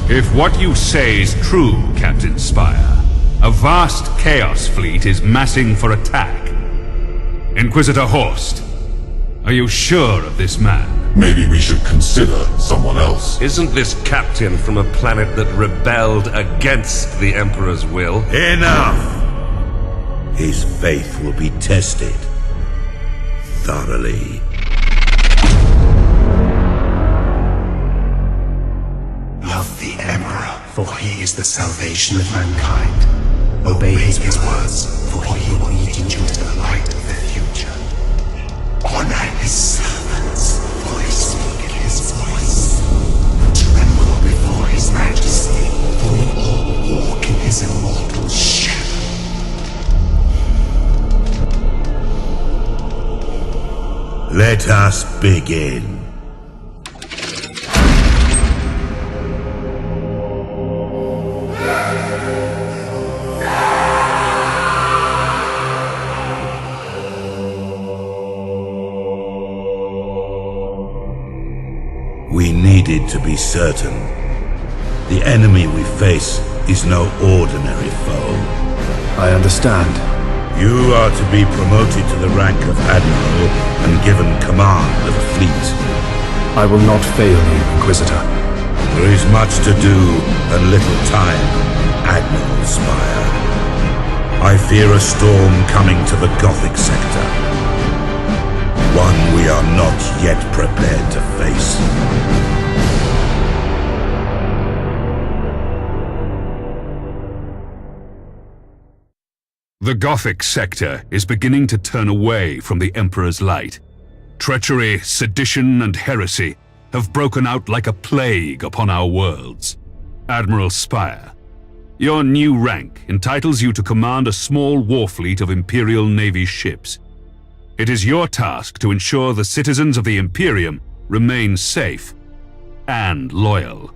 If what you say is true, Captain Spire, a vast Chaos fleet is massing for attack. Inquisitor Horst, are you sure of this man? Maybe we should consider someone else. Isn't this captain from a planet that rebelled against the Emperor's will? Enough! His faith will be tested thoroughly. Love the Emperor, for he is the salvation of mankind. Obey his words, for he will lead you into the light of the future. Honor his servants, for they speak his voice. Tremble before his majesty, for we all walk in his immortal shadow. Let us begin. We needed to be certain. The enemy we face is no ordinary foe. I understand. You are to be promoted to the rank of Admiral and given command of a fleet. I will not fail you, Inquisitor. There is much to do and little time, Admiral Spire. I fear a storm coming to the Gothic sector. One we are not yet prepared to face. The Gothic sector is beginning to turn away from the Emperor's light. Treachery, sedition, and heresy have broken out like a plague upon our worlds. Admiral Spire, your new rank entitles you to command a small war fleet of Imperial Navy ships. It is your task to ensure the citizens of the Imperium remain safe and loyal.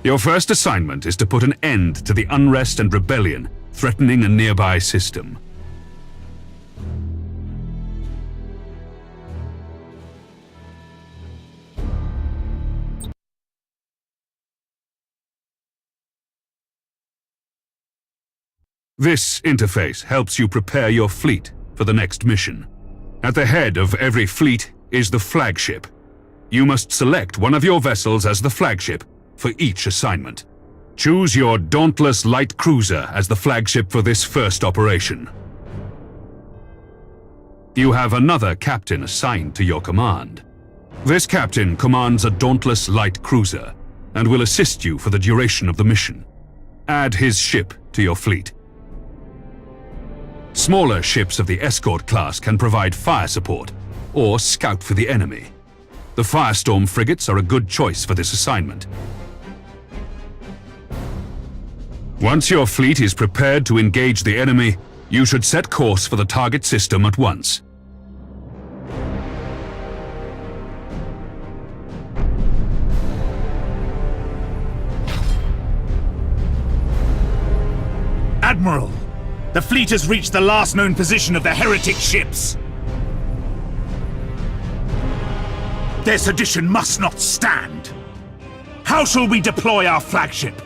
Your first assignment is to put an end to the unrest and rebellion threatening a nearby system. This interface helps you prepare your fleet for the next mission. At the head of every fleet is the flagship. You must select one of your vessels as the flagship for each assignment. Choose your Dauntless Light Cruiser as the flagship for this first operation. You have another captain assigned to your command. This captain commands a Dauntless Light Cruiser and will assist you for the duration of the mission. Add his ship to your fleet. Smaller ships of the escort class can provide fire support or scout for the enemy. The Firestorm frigates are a good choice for this assignment. Once your fleet is prepared to engage the enemy, you should set course for the target system at once. Admiral, the fleet has reached the last known position of the heretic ships. Their sedition must not stand. How shall we deploy our flagship?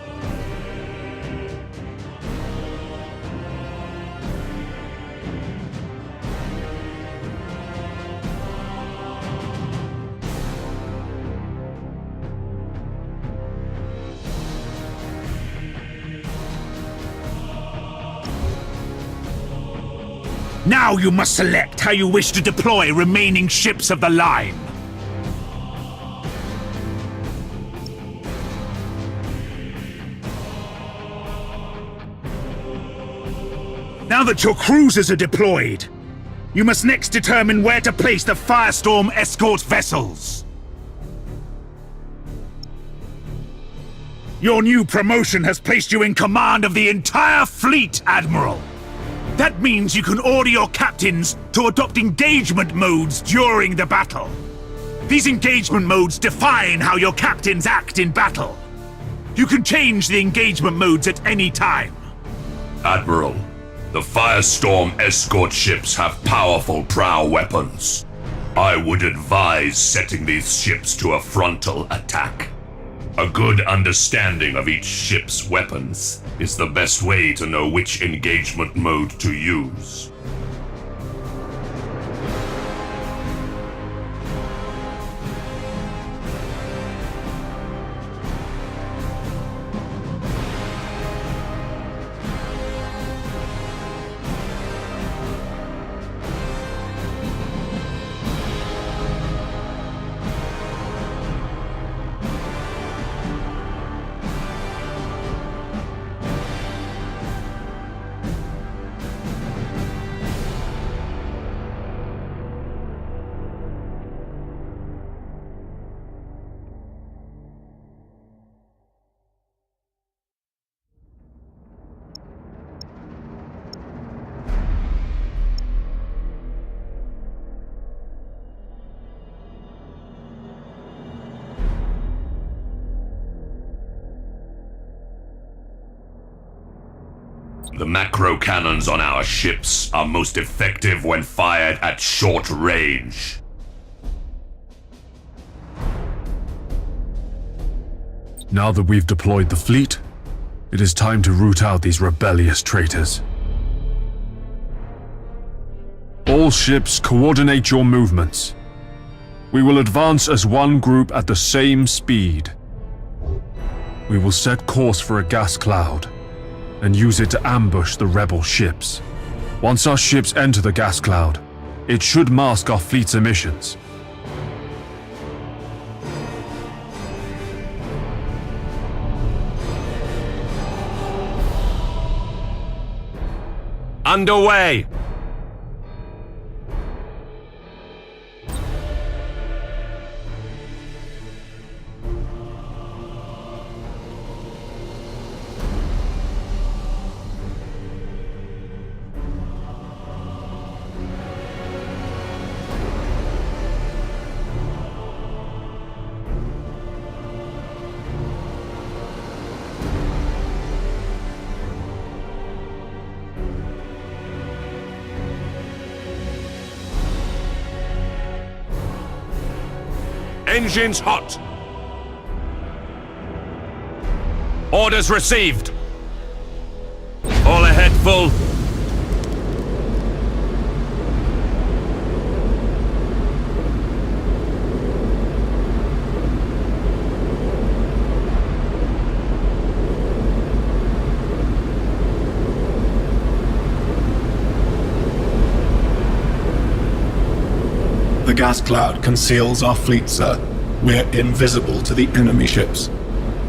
Now you must select how you wish to deploy remaining ships of the line. Now that your cruisers are deployed, you must next determine where to place the Firestorm escort vessels. Your new promotion has placed you in command of the entire fleet, Admiral. That means you can order your captains to adopt engagement modes during the battle. These engagement modes define how your captains act in battle. You can change the engagement modes at any time. Admiral, the Firestorm escort ships have powerful prow weapons. I would advise setting these ships to a frontal attack. A good understanding of each ship's weapons is the best way to know which engagement mode to use. The macro cannons on our ships are most effective when fired at short range. Now that we've deployed the fleet, it is time to root out these rebellious traitors. All ships, coordinate your movements. We will advance as one group at the same speed. We will set course for a gas cloud and use it to ambush the rebel ships. Once our ships enter the gas cloud, it should mask our fleet's emissions. Underway! Engines hot! Orders received! All ahead full! The gas cloud conceals our fleet, sir. We're invisible to the enemy ships.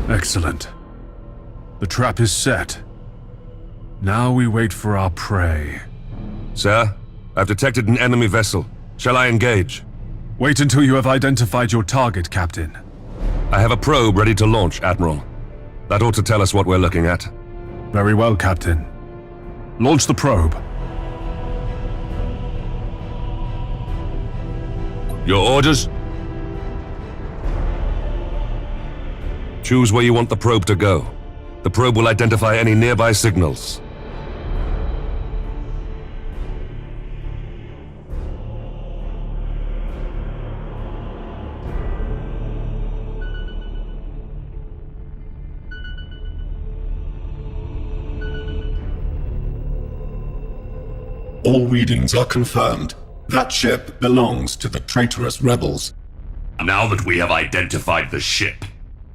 Excellent. The trap is set. Now we wait for our prey. Sir, I've detected an enemy vessel. Shall I engage? Wait until you have identified your target, Captain. I have a probe ready to launch, Admiral. That ought to tell us what we're looking at. Very well, Captain. Launch the probe. Your orders? Choose where you want the probe to go. The probe will identify any nearby signals. All readings are confirmed. That ship belongs to the traitorous rebels. Now that we have identified the ship,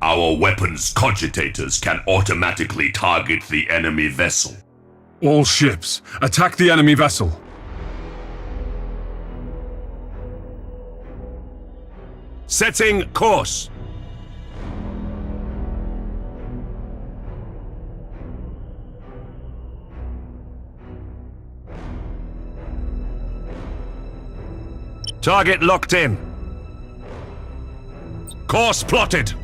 our weapons cogitators can automatically target the enemy vessel. All ships, attack the enemy vessel. Setting course. Target locked in. Course plotted.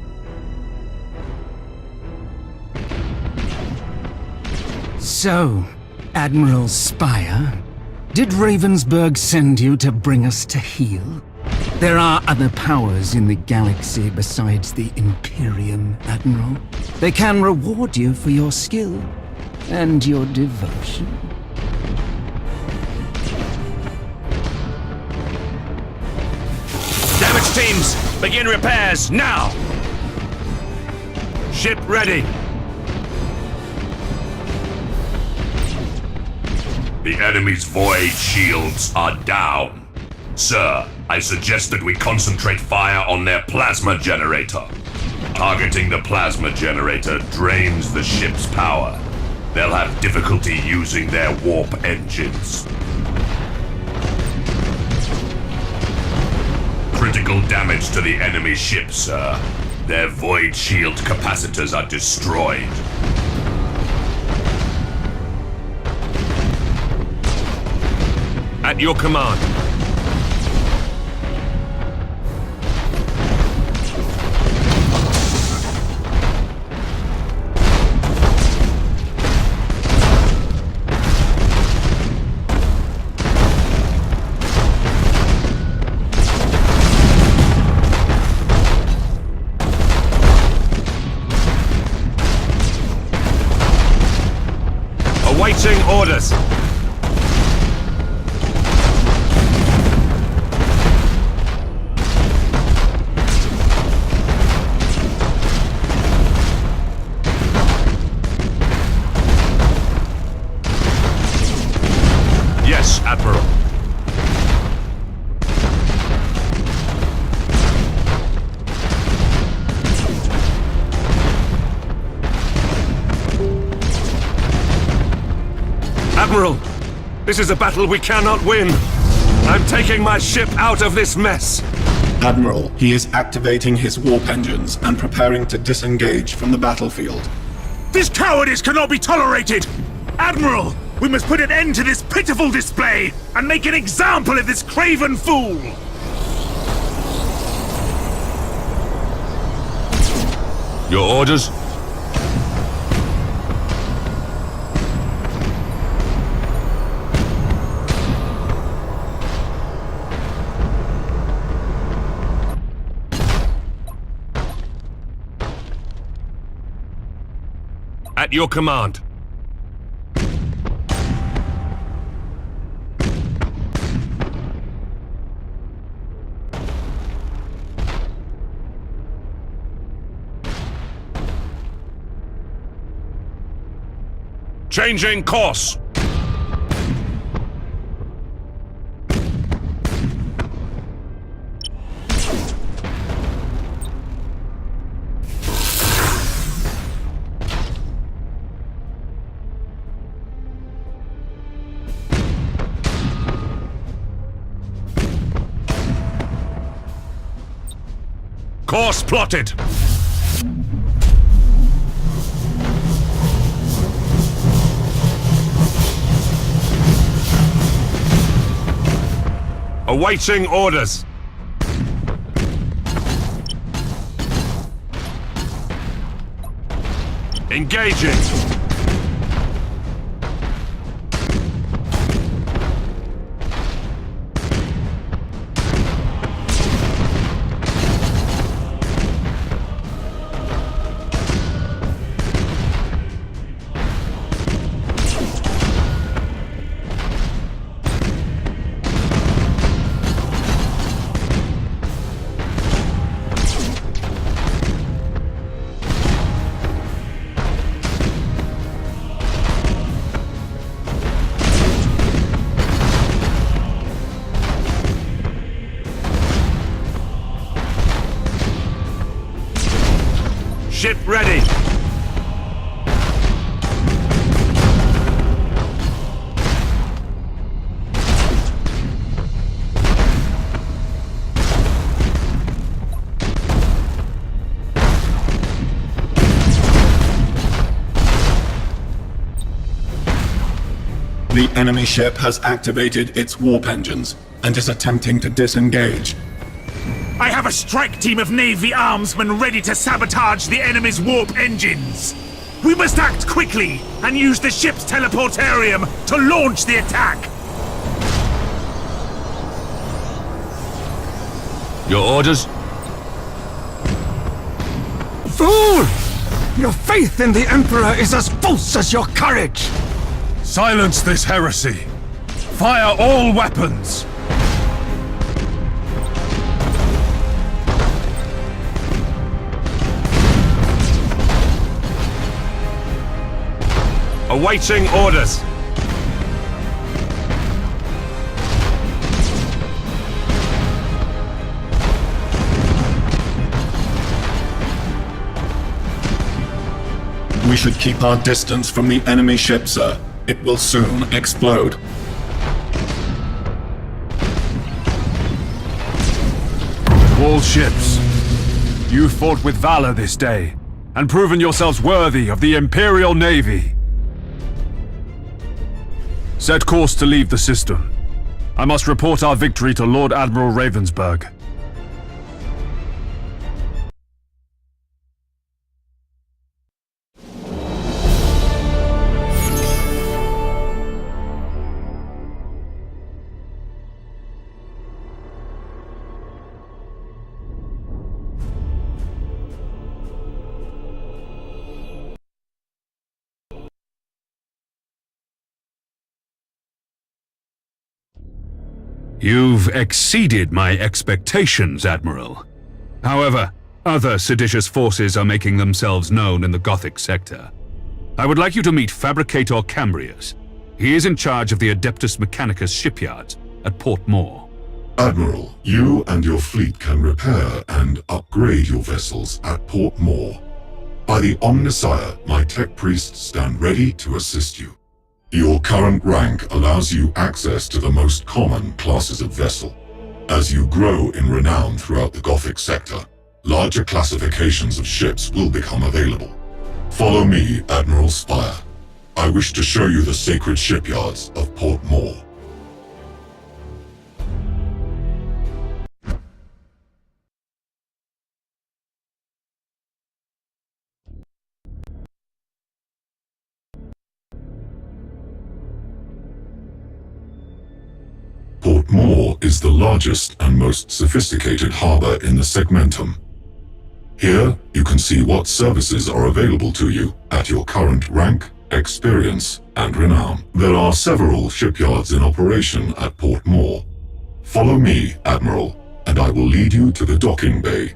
So, Admiral Spire, did Ravensburg send you to bring us to heel? There are other powers in the galaxy besides the Imperium, Admiral. They can reward you for your skill and your devotion. Damage teams, begin repairs now! Ship ready! The enemy's void shields are down. Sir, I suggest that we concentrate fire on their plasma generator. Targeting the plasma generator drains the ship's power. They'll have difficulty using their warp engines. Critical damage to the enemy ship, sir. Their void shield capacitors are destroyed. At your command. Awaiting orders. Yes, Admiral. Admiral, this is a battle we cannot win. I'm taking my ship out of this mess. Admiral, he is activating his warp engines and preparing to disengage from the battlefield. This cowardice cannot be tolerated! Admiral, we must put an end to this pitiful display and make an example of this craven fool! Your orders? At your command. Changing course. Course plotted. Awaiting orders. Engaging. Ship ready. The enemy ship has activated its warp engines and is attempting to disengage. I have a strike team of Navy armsmen ready to sabotage the enemy's warp engines. We must act quickly and use the ship's teleportarium to launch the attack. Your orders? Fool! Your faith in the Emperor is as false as your courage! Silence this heresy! Fire all weapons! Awaiting orders. We should keep our distance from the enemy ship, sir. It will soon explode. All ships, you fought with valor this day, and proven yourselves worthy of the Imperial Navy. Set course to leave the system. I must report our victory to Lord Admiral Ravensburg. You've exceeded my expectations, Admiral. However, other seditious forces are making themselves known in the Gothic sector. I would like you to meet Fabricator Cambrius. He is in charge of the Adeptus Mechanicus shipyards at Port Moore. Admiral, you and your fleet can repair and upgrade your vessels at Port Moore. By the Omnissiah, my tech priests stand ready to assist you. Your current rank allows you access to the most common classes of vessel. As you grow in renown throughout the Gothic sector, larger classifications of ships will become available. Follow me, Admiral Spire. I wish to show you the sacred shipyards of Port Moore. Port Moore is the largest and most sophisticated harbor in the Segmentum. Here, you can see what services are available to you at your current rank, experience, and renown. There are several shipyards in operation at Port Moore. Follow me, Admiral, and I will lead you to the docking bay.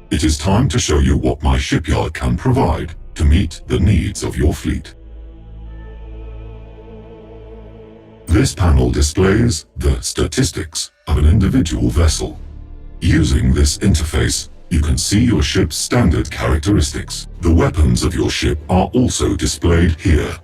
It is time to show you what my shipyard can provide to meet the needs of your fleet. This panel displays the statistics of an individual vessel. Using this interface, you can see your ship's standard characteristics. The weapons of your ship are also displayed here.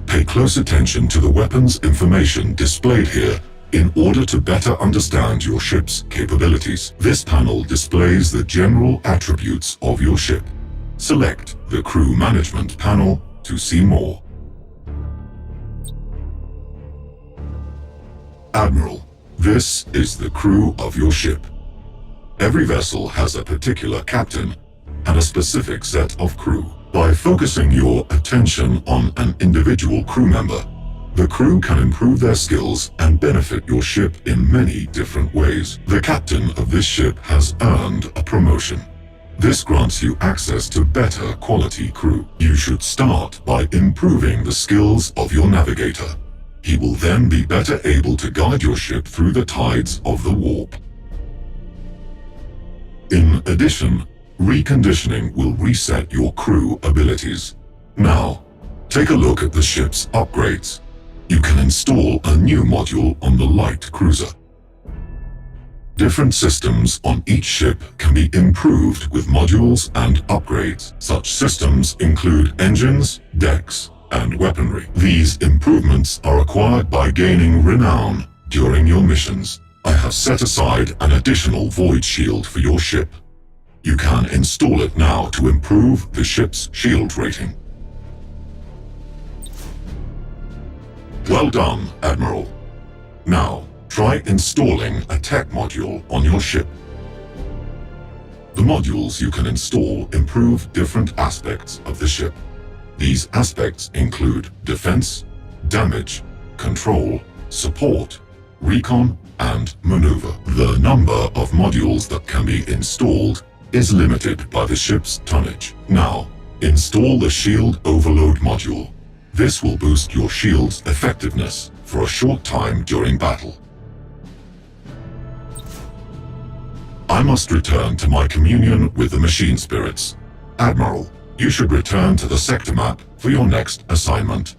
Pay close attention to the weapons information displayed here in order to better understand your ship's capabilities. This panel displays the general attributes of your ship. Select the Crew Management panel to see more. Admiral, this is the crew of your ship. Every vessel has a particular captain and a specific set of crew. By focusing your attention on an individual crew member, the crew can improve their skills and benefit your ship in many different ways. The captain of this ship has earned a promotion. This grants you access to better quality crew. You should start by improving the skills of your navigator. He will then be better able to guide your ship through the tides of the warp. In addition, reconditioning will reset your crew abilities. Now, take a look at the ship's upgrades. You can install a new module on the light cruiser. Different systems on each ship can be improved with modules and upgrades. Such systems include engines, decks, and weaponry. These improvements are acquired by gaining renown during your missions. I have set aside an additional void shield for your ship. You can install it now to improve the ship's shield rating. Well done, Admiral. Now, try installing a tech module on your ship. The modules you can install improve different aspects of the ship. These aspects include defense, damage, control, support, recon, and maneuver. The number of modules that can be installed is limited by the ship's tonnage. Now, install the Shield Overload module. This will boost your shield's effectiveness for a short time during battle. I must return to my communion with the machine spirits. Admiral, you should return to the sector map for your next assignment.